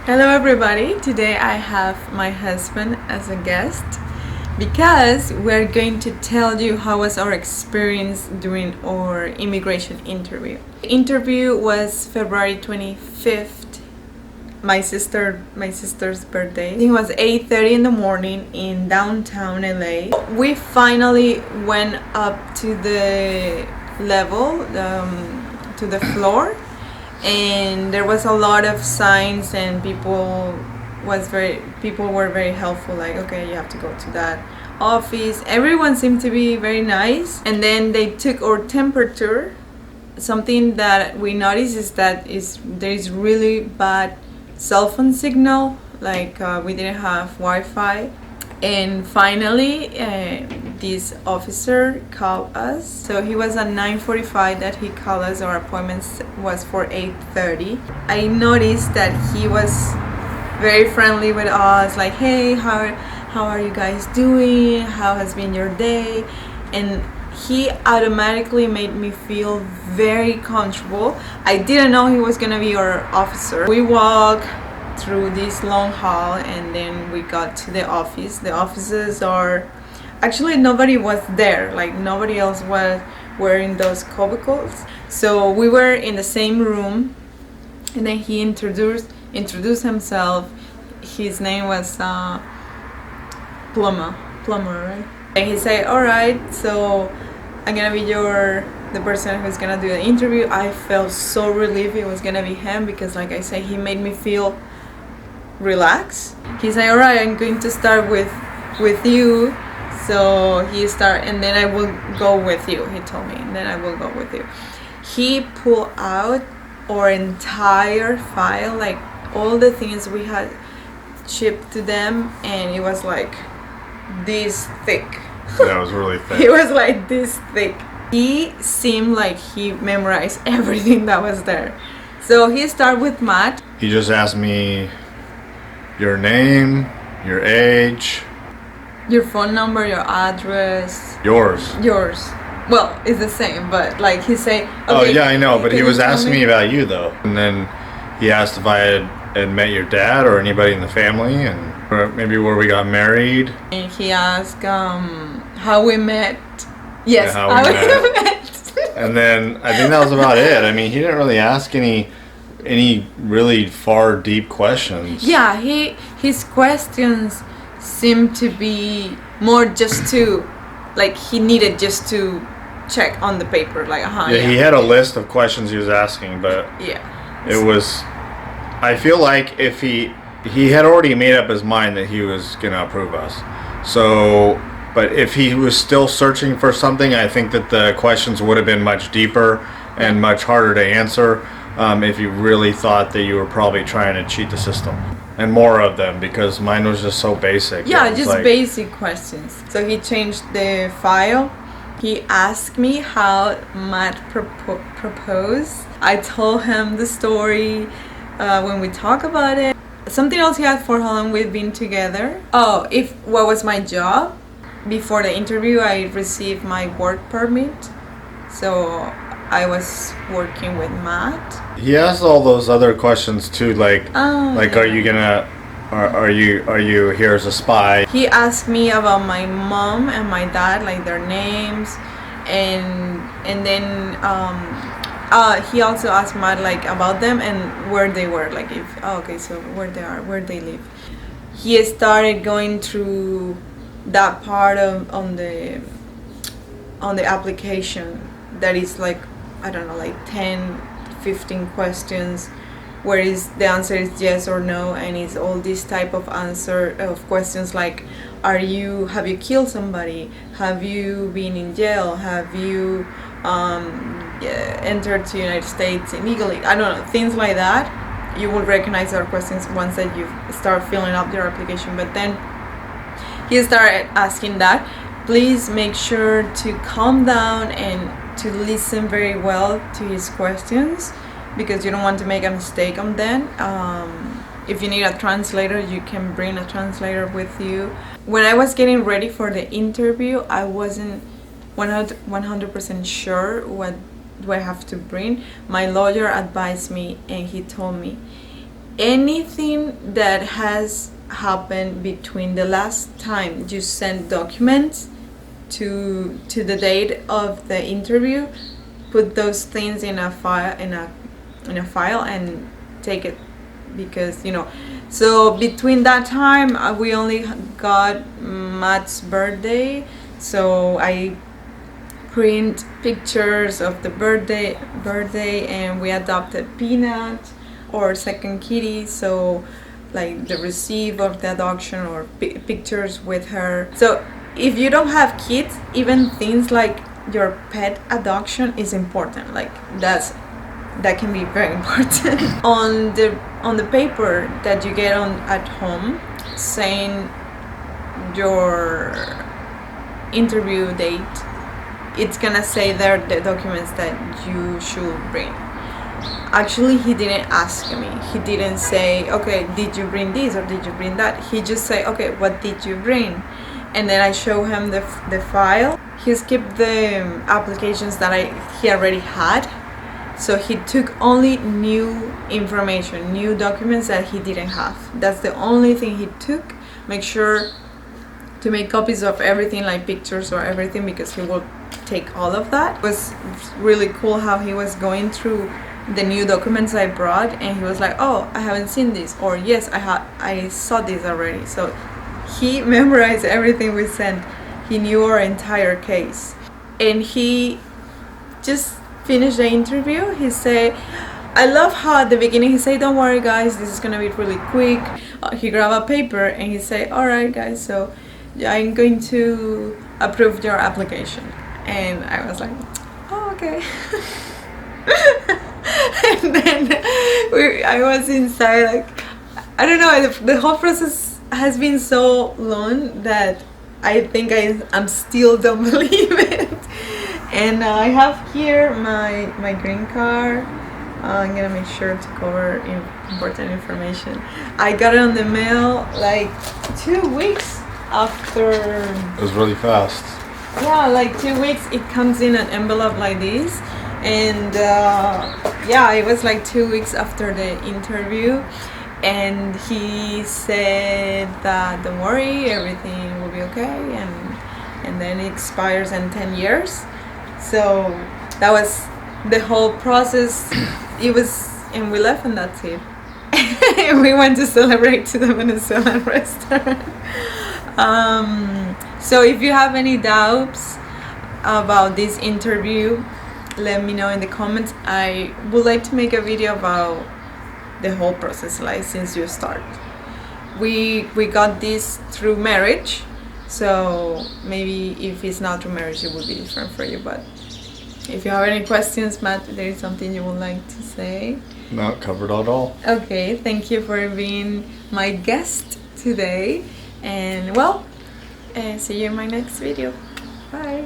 Hello everybody, today I have my husband as a guest because we're going to tell you how was our experience during our immigration interview. The interview was February 25th, my sister's birthday. I think it was 8:30 in the morning in downtown LA. We finally went up to the level, to the floor, and there was a lot of signs and people were very helpful, like, okay, you have to go to that office. Everyone seemed to be very nice, and then they took our temperature. Something that we noticed is that there is really bad cell phone signal, like we didn't have Wi-Fi. And finally, this officer called us. So he was at 9:45 that he called us. Our appointment was for 8:30. I noticed that he was very friendly with us, like, hey, how are you guys doing? How has been your day? And he automatically made me feel very comfortable. I didn't know he was gonna be our officer. We walked through this long hall and then we got to the office. The offices are actually, nobody was there, like nobody else were in those cubicles, so we were in the same room. And then he introduced himself. His name was Plumber, right? And he said, all right, so I'm gonna be the person who's gonna do the interview. I felt so relieved it was gonna be him because, like I said, he made me feel relax. He said, all right, I'm going to start with you. So he started, and then I will go with you, he told me, and then I will go with you. He pulled out our entire file, like all the things we had shipped to them, and it was like this thick. Yeah, it was really thick. It was like this thick. He seemed like he memorized everything that was there. So he started with math. He just asked me your name, your age, your phone number, your address. Yours. Well, it's the same, but like he say, okay, oh yeah, I know, but he was asking me me about you though. And then he asked if I had met your dad or anybody in the family, and or maybe where we got married. And he asked how we met. Yes, Yeah, how we met. And then I think that was about it. I mean, he didn't really ask any really far deep questions. Yeah, his questions seemed to be more just to, like, he needed just to check on the paper, like, Yeah, he had a list of questions he was asking, but yeah, it was, I feel like if he had already made up his mind that he was gonna approve us. So, but if he was still searching for something, I think that the questions would have been much deeper and much harder to answer. If you really thought that you were probably trying to cheat the system, and more of them, because mine was just so basic. Yeah, just like basic questions. So he changed the file. He asked me how Matt proposed. I told him the story when we talk about it. Something else he asked for how long we've been together. Oh, what was my job? Before the interview, I received my work permit. So I was working with Matt. He asked all those other questions too, like, Yeah. are you here as a spy? He asked me about my mom and my dad, like their names, and then he also asked Matt, like, about them and where they were, like, so where they are, where they live. He started going through that part on the application that is like, I don't know, like 10-15 questions where the answer is yes or no, and it's all this type of questions like, have you killed somebody, have you been in jail, have you entered to United States illegally, I don't know, things like that. You will recognize our questions once that you start filling up your application. But then he started asking that. Please make sure to calm down and to listen very well to his questions, because you don't want to make a mistake on them. If you need a translator, you can bring a translator with you. When I was getting ready for the interview, I wasn't 100% sure what do I have to bring. My lawyer advised me and he told me, anything that has happened between the last time you sent documents to the date of the interview, put those things in a file in a file and take it, because so between that time we only got Matt's birthday, so I print pictures of the birthday and we adopted Peanut, or second kitty, so like the receipt of the adoption or pictures with her. So if you don't have kids, even things like your pet adoption is important. Like that can be very important. on the paper that you get at home saying your interview date, it's gonna say there the documents that you should bring. Actually, he didn't ask me. He didn't say, okay, did you bring this or did you bring that? He just say, okay, what did you bring? And then I show him the file. He skipped the applications that he already had. So he took only new information, new documents that he didn't have. That's the only thing he took. Make sure to make copies of everything, like pictures or everything, because he will take all of that. It was really cool how he was going through the new documents I brought, and he was like, oh, I haven't seen this, or yes, I saw this already. So he memorized everything we sent. He knew our entire case, and he just finished the interview. He said, I love how at the beginning he said, don't worry guys, this is gonna be really quick. He grabbed a paper and he said, alright guys, so I'm going to approve your application. And I was like, oh, okay. And then I was inside, like, I don't know, the whole process has been so long that I think I'm still don't believe it. And I have here my green card. I'm gonna make sure to cover important information. I got it on the mail like 2 weeks after. It was really fast. Yeah, like 2 weeks. It comes in an envelope like this, and yeah, it was like 2 weeks after the interview, and he said that don't worry, everything will be okay, and then it expires in 10 years. So that was the whole process. It was, and we left, and that's it. We went to celebrate to the Venezuelan restaurant. So if you have any doubts about this interview, let me know in the comments. I would like to make a video about the whole process, like since you start. We got this through marriage, so maybe if it's not through marriage it would be different for you. But if you have any questions, Matt, there is something you would like to say? No, covered it all. Okay, thank you for being my guest today, and well, see you in my next video. Bye.